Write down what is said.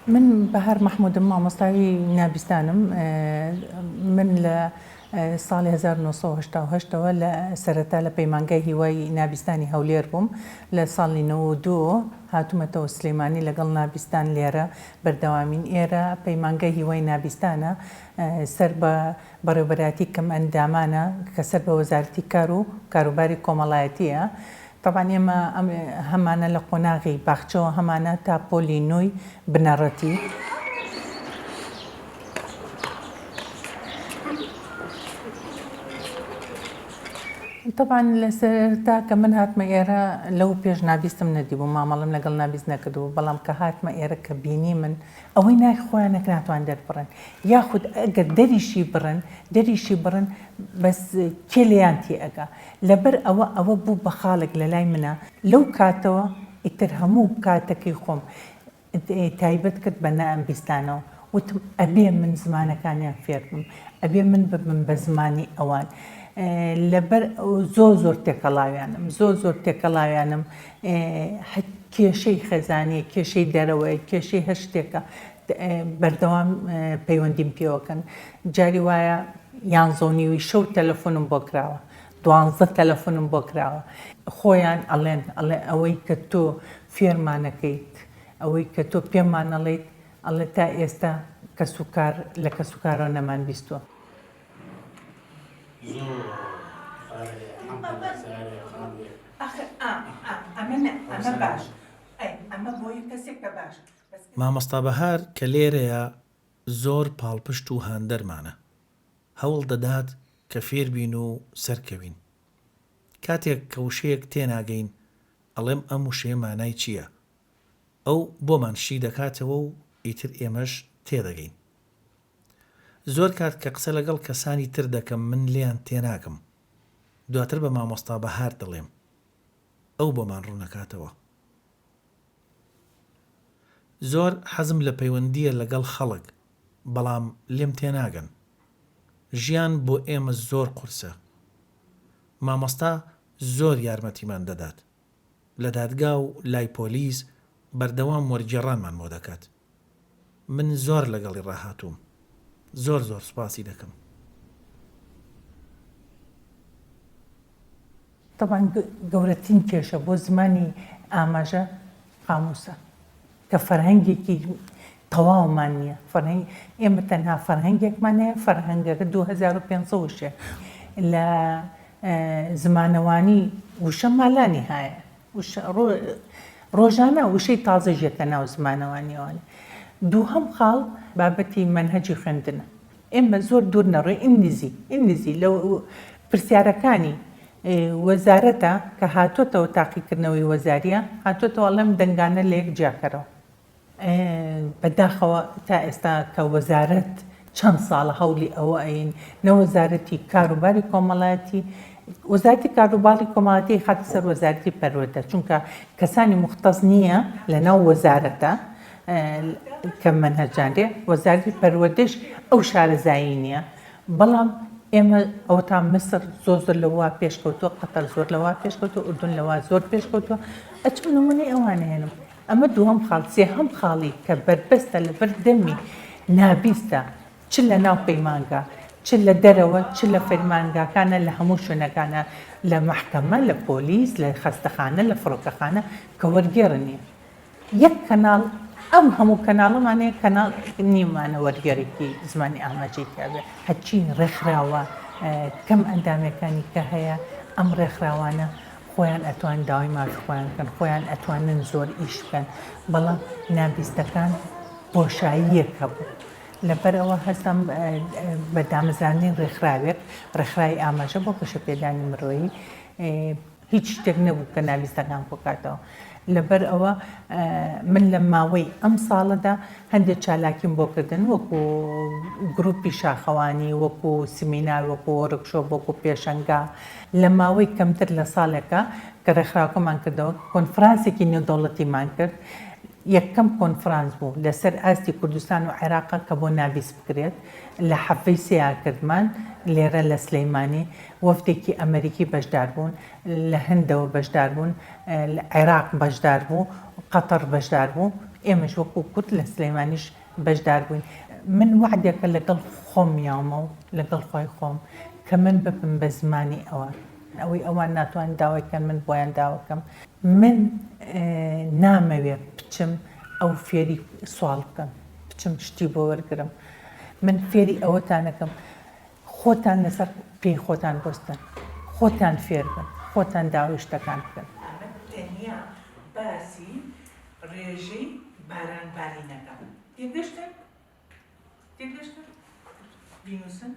من بەهار محمود مامۆستایی نابستانم من لە ساڵی 1970ەوە لە سەرەتا لە پەیمانگای هیوای نابستانی هەولێر بووم لە ساڵی 92 هاتوومەتەوە سلێمانی لەگەڵ نابستان لێرە بەردەوامین ئێرە پەیمانگای هیوای نابستانە سەر بە بەڕێوەبەراتی کەم ئەندامانە کە سەر بە وەزارەتی کار و کاروباری کۆمەڵایەتیە. طبعاً ئێمە هەمانە لە قۆناغی باخچەوە هەمانە تا پۆلی نوۆی بنەڕەتی. طبعاً لە سەرەتا کە من هاتمە ئێرە لەو پێش نابیستم نەدیبوو، مامەڵەم لەگەڵ نابیست نەکردو، بەڵام کە هاتمە ئێرە کە بینی من ئەوەی ناخ خۆیانەکە ناتوان دەربڕن، یاخود ئەگەر دەریشی بڕن بەس کێلیان تێ ئەگا. لەبەر ئەوە بوو بە خاڵێک لە لای منە لەو کاتەوە ئیتر هەموو کاتەکەی خۆم تایبەت کرد بە نائەمبیستانەوە، وتم ئەبێ من زمانەکانیان فێر بم، ئەبێ من ببم بە زمانی ئەوان. لەبەر زۆر تێکەڵاویانم کێشەی خێزانێ، کێشەی دەرەوەی، کێشەی هەر شتێکە بەردەوام پەیوەندیم پێوەکەن. جاری وایە 11:30 شەو تەلەفۆنم بۆ کراوە، 12 تەلەفۆنم بۆ کراوە، خۆیان ئەڵێن ئەوەی کە تۆ فێرمانەکەیت، ئەوەی کە تۆ پێمان ئەڵێیت، ئەڵێ تا ئێستا کەسوکار لە کەسوکارەوە نەمان بیستووە. مامۆستا بەهار کە لێرەیە زۆر پاڵپشت و هاندەرمانە، هەوڵ دەدات کە فێر بین و سەرکەوین. کاتێک کە وشەیەک تێناگەین ئەڵێم ئەم وشەیە مانای چییە؟ ئەو بۆمان شی دەکاتەوە و ئیتر ئێمەش تێدەگەین. زۆر کات کە قسە لەگەڵ کەسانی تر دەکەم من لیان تێناکەم، دواتر بە مامۆستا بەهار دەڵێم، ئەو بۆمان ڕوونەکاتەوە. زۆر حەزم لە پەیوەندیە لەگەڵ خەڵک، بەڵام لێم تێناگەن. ژیان بۆ ئێمە زۆر قورسە. مامۆستا زۆر یارمەتیمان دەدات. لە دادگا و لای پۆلیس بەردەوام وەرگێڕانمان بۆ دەکات. من زۆر لەگەڵی ڕاهاتووم. زۆر سوپاسی دەکەم. طبعاً گەورەترین کێشە بۆ زمانی ئاماژە قاموسە کە فەرهەنگێکی تەواومان نییە. ئێمە تەنها فەرهەنگێکمان هەیە، فەرهەنگەکە 2500 لە زمانەوانی وشە مالانی هەیە، ڕۆژانە وشەی تازەژێتە ناو زمانەوانیەوەی. دووهەم خاڵ بابەتی مەنهەجی خوێندنە. ئێمە زۆر دوور نەڕۆی ئینگلیزی لەو پرسیارەکانی وەزارەتە کە هاتوۆتەوە تاقیکردنەوەی وەزاریە، هاتوۆتەوە ئەڵێم دەنگانە لە یەک جیاکەرەوە. بەداخەوە تا ئێستا کە وەزارەت چەند ساڵە هەوڵی ئەوە ئەین، نەوەزارەتی کاروباری کۆمەڵایەتی، وەزارەتی کاروباری کۆمەڵایەتی خاتە سەر وەزارەتی پەروەردە، چونکە کەسانی مختص نییە لە ناو وەزارەتە کە مەنهەجاندێ، وەزارەتی پەروەردەش ئەو شارەزایی نییە. بەڵام ئێمە ئەوە تا مسر زۆر لەوە پێشکەوتووە، قەتەر زۆر لەوە پێشکەوتووە، ئوردون لەوە زۆر پێشکەوتووە. ئەچم نمونەی ئەوانە هێنم. ئەمە دووهەم خاڵ. سێهەم خاڵی کە بەربەستە لەبەر دەمی نابیستە، چ لە ناو پەیمانگا، چ لە دەرەوە، چ لە فەرمانگاکانە، لە هەموو شوێنەکانە، لە مەحکەمە، لە پۆلیس، لە خەستەخانە، لە فڕۆکەخانە کە وەرگێڕ نییە. یەک کەناڵ، ئەم هەموو کەناڵەمانەیە کەناڵ نیمانە وەرگێڕێکی زمانی ئاماژەی تیاابێ، هەچین ڕێکخراوە کەم ئەندامەکانی کە هەیە، ئەم ڕێکخراوانە خۆیان ئەتوان داوای مافی خۆیان بکەن، خۆیان ئەتوانن زۆر ئیش بکەن، بەڵام نابیستەکان بۆشاییەک هەبوو. لەبەرەوە هەستم بە دامەزانین ڕێکخراوی ئاماژە بۆ گەشەپێدانی مرۆیی هیچ شتێک نەبوو کە نابیستەکان بکاتەوە. لەبەر ئەوە من لە ماوەی ئەم ساڵەدا هەندێک چالاکیم بۆ کردن، وەکو گروپی شاخەوانی، وەکو سمینار، وەکو وەرکشۆپ، وەکو پێشەنگا. لە ماوەی کەمتر لە ساڵێکە کە ڕێکخراوەکەمان کردەوە، کۆنفرانسێکی نێودەوڵەتیمان کرد. یەکەم کۆنفرانس بوو لەسەر ئاستی کوردستان و عێراق کە بۆ نابیست بکرێت لە حەفەی سیاکردمان لێرە لە سلەیمانی. وەفدێکی ئەمریکی بەشدار بوون، لە هەندەوە بەشدار بوون، لە عێراق بەشدار بوو، قەتەر بەشدار بوو، ئێمەش وەکو کورد لە سلەیمانیش بەشدار بووین. من وعدێکە لەگەڵ خۆم یاومە و لەگەڵ خۆی خۆم کە من ببم بە زمانی ئەوان. ئەوەی ئەوان ناتوان داوایکەن من بۆیان داواکەم. من نامەوێ بچم ئەو فێری سوال بکەم، بچم شتی بۆ وەرگرم. من فێری ئەوەتانەکەم، خۆتان لەسەر پێی خۆتان بستن، خۆتان فێر بن، خۆتان داوای شتەکان بکەن. تەنیا باسی ڕێژەی بارانبارینەکە تێگەشتن؟ بینووسن؟